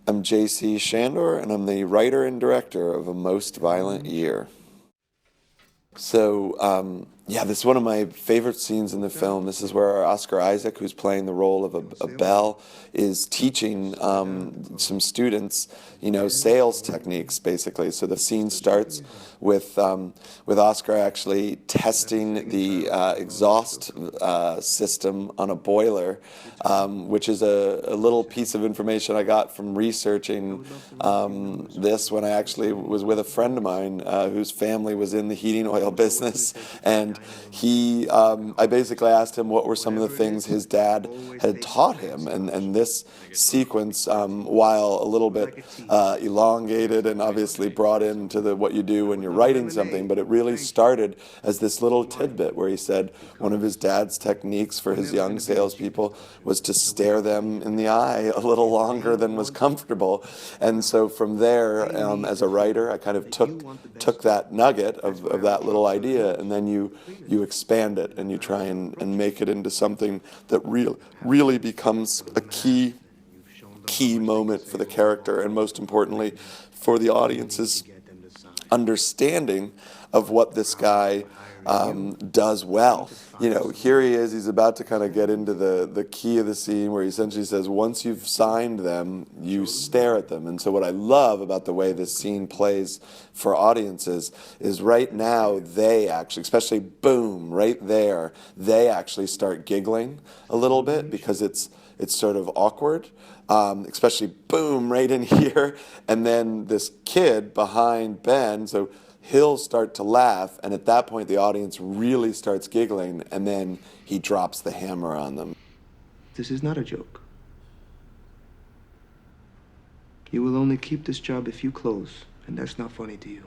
I'm J.C. Shandor, and I'm the writer and director of A Most Violent Year. So, this is one of my favorite scenes in the film. This is where Oscar Isaac, who's playing the role of a bell, is teaching some students, sales techniques, basically. So the scene starts with Oscar actually testing the exhaust system on a boiler, which is a little piece of information I got from researching this when I actually was with a friend of mine whose family was in the heating oil business, and I basically asked him what were some of the things his dad had taught him, and this sequence, while a little bit elongated and obviously brought into what you do when you're writing something, but it really started as this little tidbit where he said one of his dad's techniques for his young salespeople was to stare them in the eye a little longer than was comfortable. And so from there, as a writer, I kind of took that nugget of that little idea, and then you expand it and you try and make it into something that really becomes a key moment for the character, and most importantly for the audience's understanding of what this guy does well. Here he is, he's about to kind of get into the key of the scene where he essentially says, once you've signed them, you stare at them. And so what I love about the way this scene plays for audiences is right now they actually, especially boom, right there, they actually start giggling a little bit because it's sort of awkward, especially boom, right in here. And then this kid behind Ben, so he'll start to laugh, and at that point the audience really starts giggling, and then he drops the hammer on them. This is not a joke. You will only keep this job if you close, and that's not funny to you.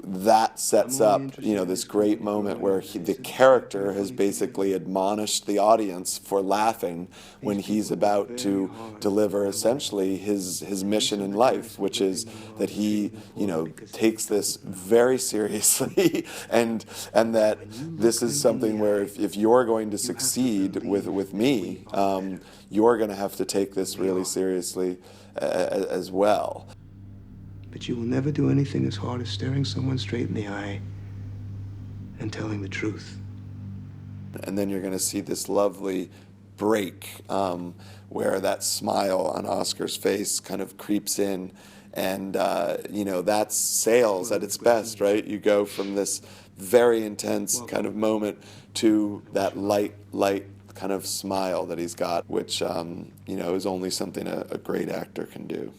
That sets up, this great moment where the character has basically admonished the audience for laughing when he's about to deliver essentially his mission in life, which is that he, takes this very seriously, and that this is something where if you're going to succeed with me, you're going to have to take this really seriously as well. But you will never do anything as hard as staring someone straight in the eye and telling the truth. And then you're going to see this lovely break where that smile on Oscar's face kind of creeps in. And, that's sales at its best, right? You go from this very intense kind of moment to that light kind of smile that he's got, which, is only something a great actor can do.